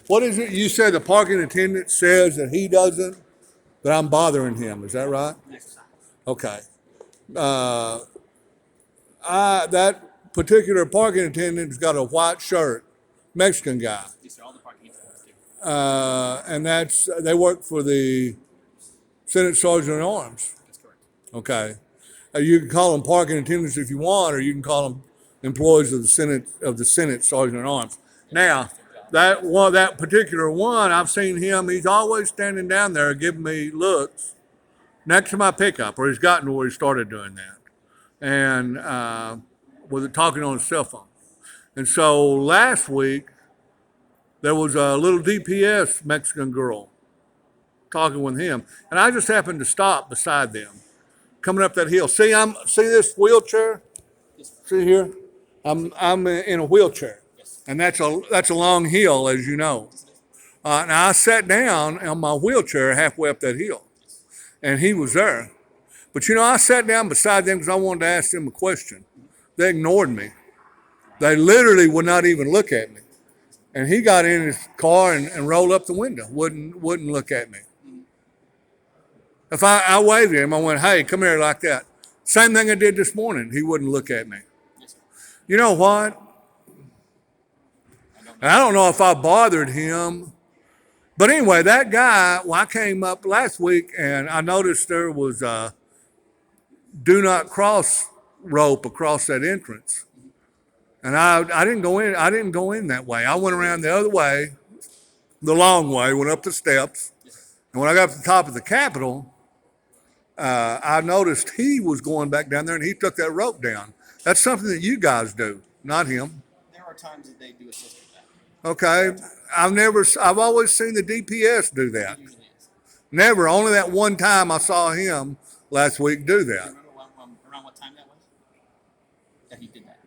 What is it? You said the parking attendant says that he doesn't, that I'm bothering him. Is that right? Exercise. Okay. Uh, that particular parking attendant's got a white shirt, Mexican guy, These are all the parking attendants do. and they work for the Senate Sergeant at Arms. That's correct. Okay. You can call them parking attendants if you want, or you can call them employees of the Senate Sergeant at Arms. Now, that particular one, I've seen him. He's always standing down there giving me looks next to my pickup, or he's gotten to where he started doing that, and with talking on his cell phone. And so last week there was a little DPS Mexican girl talking with him, and I just happened to stop beside them, coming up that hill. See this wheelchair? See here? I'm in a wheelchair, and that's a long hill, as you know. Now I sat down on my wheelchair halfway up that hill, and he was there. But I sat down beside them because I wanted to ask them a question. They ignored me. They literally would not even look at me. And he got in his car and rolled up the window. Wouldn't look at me. If I waved at him, I went, "Hey, come here," like that. Same thing I did this morning. He wouldn't look at me. You know what? I don't know if I bothered him. But anyway, that guy, I came up last week and I noticed there was a do not cross rope across that entrance. And I didn't go in that way. I went around the other way, the long way, went up the steps. And when I got to the top of the Capitol, I noticed he was going back down there and he took that rope down. That's something that you guys do, not him. There are times that they do assist with that. Okay. I've always seen the DPS do that. It usually is. Never, only that one time I saw him last week do that. Remember around what time that was? That he did that.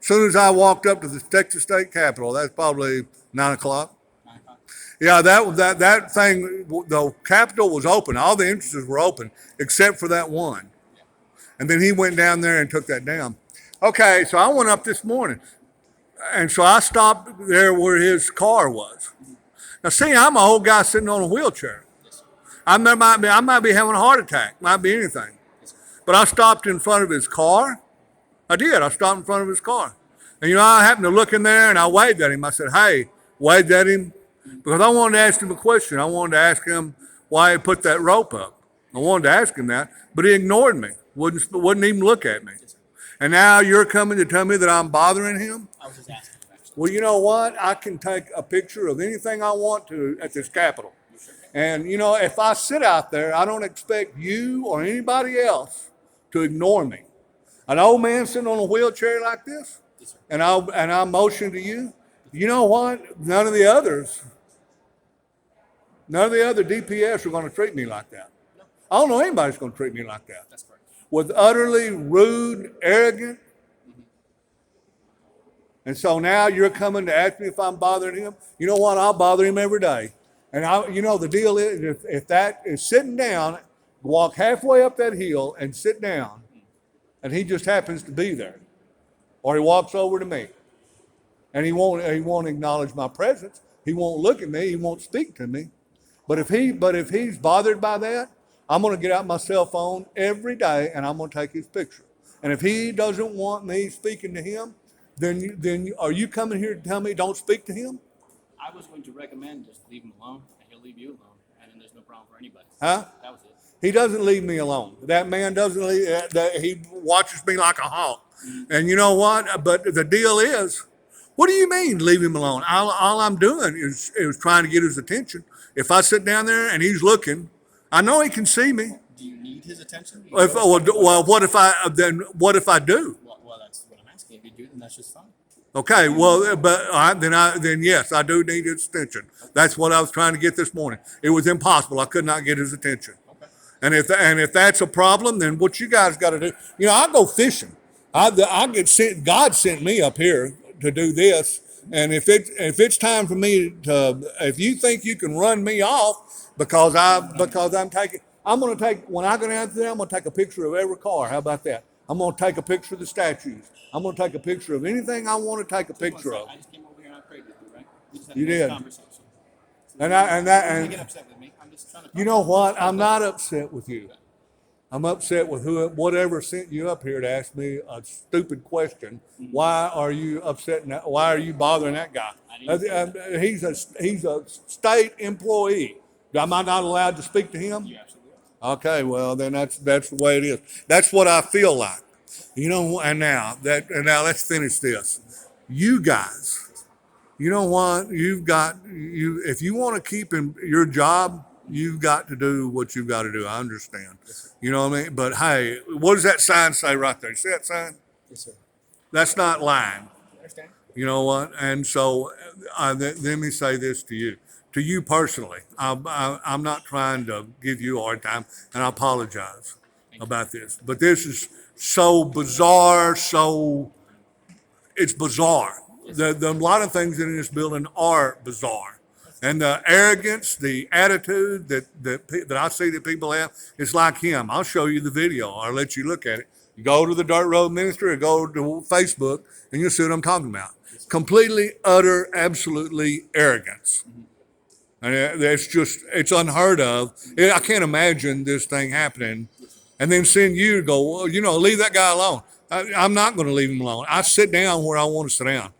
As soon as I walked up to the Texas State Capitol, that's probably 9 o'clock. 9 o'clock. Yeah, that thing, the Capitol was open. All the entrances were open except for that one. And then he went down there and took that down. Okay, so I went up this morning. And so I stopped there where his car was. Now, see, I'm an old guy sitting on a wheelchair. I might be having a heart attack, might be anything. But I stopped in front of his car. I did. I stopped in front of his car. And, I happened to look in there and I waved at him. I said, "Hey," waved at him because I wanted to ask him a question. I wanted to ask him why he put that rope up. I wanted to ask him that, but he ignored me, wouldn't even look at me. And now you're coming to tell me that I'm bothering him? I was just asking. Actually. Well, you know what? I can take a picture of anything I want to at this Capitol. And, if I sit out there, I don't expect you or anybody else to ignore me. An old man sitting on a wheelchair like this, and I motion to you, you know what? None of the other DPS are going to treat me like that. I don't know anybody's going to treat me like that. That's correct. With utterly rude, arrogant. And so now you're coming to ask me if I'm bothering him. You know what? I'll bother him every day. And the deal is, if that is sitting down, walk halfway up that hill and sit down, and he just happens to be there, or he walks over to me, and he won't acknowledge my presence. He won't look at me. He won't speak to me. But if he's bothered by that, I'm going to get out my cell phone every day and I'm going to take his picture. And if he doesn't want me speaking to him, then are you coming here to tell me don't speak to him? I was going to recommend just leave him alone, and he'll leave you alone, and then there's no problem for anybody. Huh? That was it. He doesn't leave me alone. That man doesn't leave. He watches me like a hawk. And you know what? But the deal is, what do you mean leave him alone? All I'm doing is trying to get his attention. If I sit down there and he's looking, I know he can see me. Do you need his attention? What if I do? Well, that's what I'm asking. If you do, then that's just fine. Okay, well, but then yes, I do need his attention. That's what I was trying to get this morning. It was impossible. I could not get his attention. Okay. And if that's a problem, then what you guys got to do? I go fishing. God sent me up here to do this. And if it's time for me if you think you can run me off because I'm going to take, when I go down there, I'm going to take a picture of every car. How about that? I'm going to take a picture of the statues. I'm going to take a picture of anything I want to take a picture of. I just came over here and I prayed with you, right? We just had You a nice did. conversation. And and get upset with me. I'm just trying to. you know what? I'm not upset with you. I'm upset with whatever sent you up here to ask me a stupid question. Why are you upsetting that? Why are you bothering that guy? He's a state employee. Am I not allowed to speak to him? You absolutely are. Okay, well then that's the way it is. That's what I feel like. You know, and now let's finish this. You guys, you know what? If you want to keep in your job, you've got to do what you've got to do. I understand. You know what I mean? But hey, what does that sign say right there? You see that sign? Yes, sir. That's not lying. I understand. You know what? And so let me say this to you personally. I'm not trying to give you a hard time, and I apologize about this. But this is so bizarre. It's bizarre. A lot of things in this building are bizarre. And the arrogance, the attitude that I see that people have, it's like him. I'll show you the video. I'll let you look at it. You go to the Dirt Road Ministry or go to Facebook, and you'll see what I'm talking about. Completely, utter, absolutely arrogance. And it's unheard of. I can't imagine this thing happening. And then send you to go, well, leave that guy alone. I'm not going to leave him alone. I sit down where I want to sit down.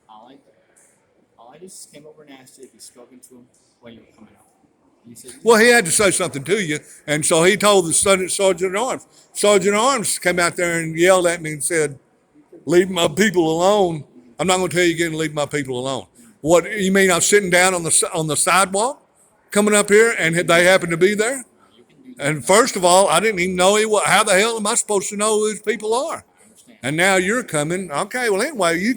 All I just came over and asked you if you've spoken to him while you were coming out. You said, Well, he had to say something to you, and so he told the sergeant at arms. Sergeant at arms came out there and yelled at me and said, "Leave my people alone. I'm not going to tell you again to leave my people alone." What you mean? I'm sitting down on the sidewalk, coming up here, and they happen to be there. And first of all, I didn't even know he was. How the hell am I supposed to know who these people are? And now you're coming. Okay, well, anyway, you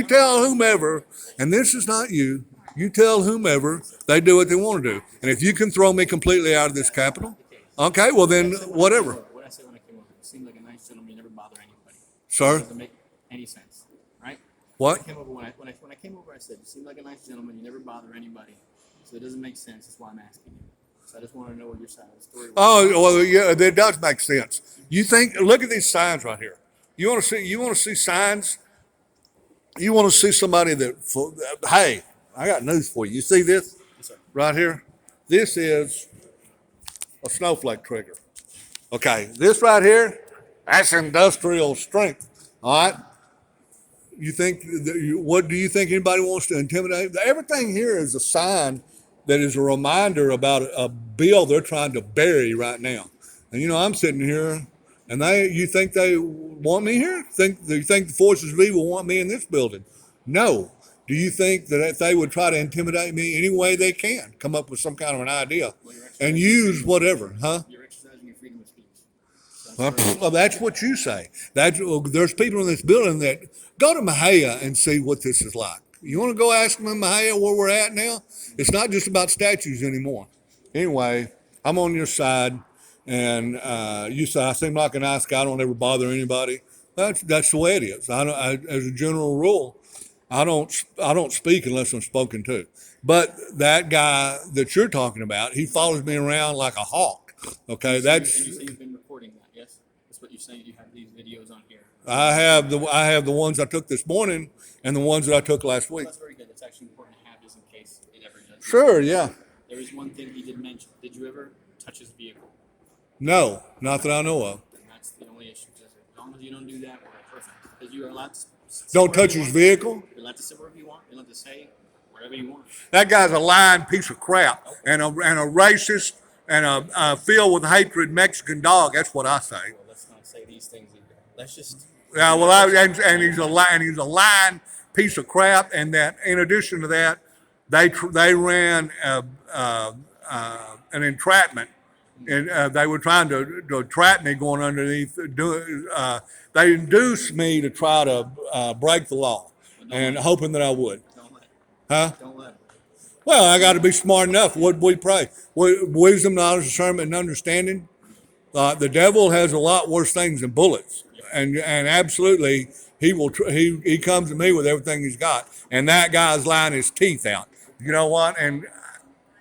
tell whomever, and this is not you, you tell whomever they do what they want to do. And if you can throw me completely out of this Capitol, okay, well, then whatever. What I said when I came over, you seemed like a nice gentleman. You never bother anybody. Sir? Doesn't make any sense, right? What? I came over when I came over, I said, you seem like a nice gentleman. You never bother anybody. So it doesn't make sense. That's why I'm asking you. So I just want to know what your side of the story was. Oh, well, yeah, that does make sense. Look at these signs right here. You want to see signs? You want to see somebody hey, I got news for you. You see this Yes, sir. right here? This is a snowflake trigger. Okay, this right here, that's industrial strength. All right. What do you think anybody wants to intimidate? Everything here is a sign that is a reminder about a bill they're trying to bury right now. And I'm sitting here, and you think they want me here? Do you think the forces of evil want me in this building? No. Do you think that if they would try to intimidate me any way they can, come up with some kind of an idea and use whatever, huh? You're exercising your freedom of speech. Well, that's what you say. There's people in this building that go to Mahia and see what this is like. You want to go ask them in Mahia where we're at now? It's not just about statues anymore. Anyway, I'm on your side, and you say I seem like a nice guy. I don't ever bother anybody. That's the way it is. As a general rule, I don't speak unless I'm spoken to. But that guy that you're talking about, he follows me around like a hawk. Okay, And you say you've been recording that, yes? That's what you're saying. You have these videos on here. I have the ones I took this morning and the ones that I took last week. That's very good. It's actually important to have this in case it ever does. Sure, yeah. There is one thing he did mention. Did you ever touch his vehicle? No, not that I know of. And that's the only issue. As long as you don't do that, we're perfect. Because you are allowed to sit Don't wherever touch you his want. vehicle. You're allowed to sit wherever you want. You're allowed to say whatever you want. That guy's a lying piece of crap and a racist and a filled with hatred Mexican dog. That's what I say. Well, let's not say these things either. Let's just. Yeah, well, and he's a lying piece of crap. And that, in addition to that, they ran an entrapment, and they were trying to trap me going underneath. They induced me to try to break the law, and hoping that I would. Don't let it. Huh? Don't let it. Well, I got to be smart enough. What we pray? Wisdom, knowledge, discernment, and understanding. The devil has a lot worse things than bullets, and absolutely he comes to me with everything he's got, and that guy's lying his teeth out. You know what? And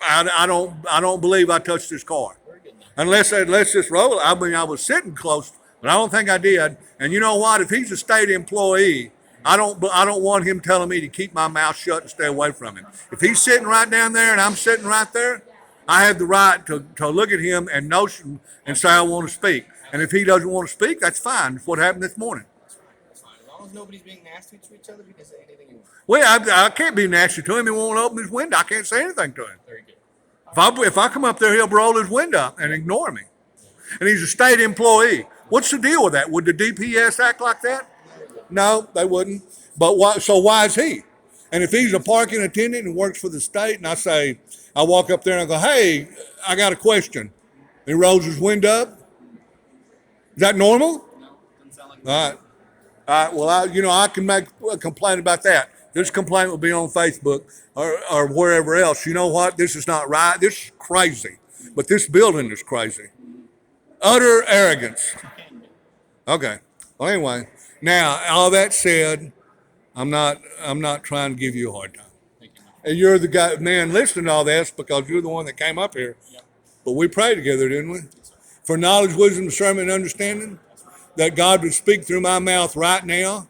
I don't believe I touched his car, Very good now. let's just roll it. I mean, I was sitting close, but I don't think I did. And you know what? If he's a state employee I don't want him telling me to keep my mouth shut and stay away from him. If he's sitting right down there and I'm sitting right there, I have the right to look at him and notion and say I want to speak. And if he doesn't want to speak, that's fine. It's what happened this morning. That's fine. As long as nobody's being nasty to each other, we can say anything you want. Well, I can't be nasty to him. He won't open his window. I can't say anything to him. Very good. If I come up there, he'll roll his window up and ignore me. And he's a state employee. What's the deal with that? Would the DPS act like that? No, they wouldn't. But why? So why is he? And if he's a parking attendant and works for the state, and I walk up there and I go, "Hey, I got a question." And he rolls his window up. Is that normal? No, doesn't sound like All right. All right. Well, I can make a complaint about that. This complaint will be on Facebook or wherever else. You know what? This is not right. This is crazy. But this building is crazy. Utter arrogance. can be. Okay. Well, anyway, now all that said, I'm not trying to give you a hard time. Thank you. And you're the guy, man, listening to all this because you're the one that came up here. Yep. But we prayed together, didn't we? For knowledge, wisdom, discernment, and understanding, that God would speak through my mouth right now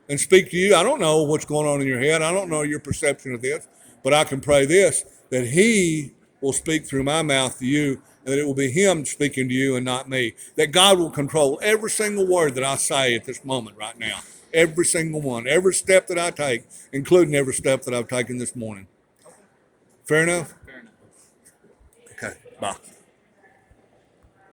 and speak to you. I don't know what's going on in your head. I don't know your perception of this, but I can pray this, that he will speak through my mouth to you, and that it will be him speaking to you and not me. That God will control every single word that I say at this moment right now. Every single one, every step that I take, including every step that I've taken this morning. Fair enough? Fair enough. Okay, bye.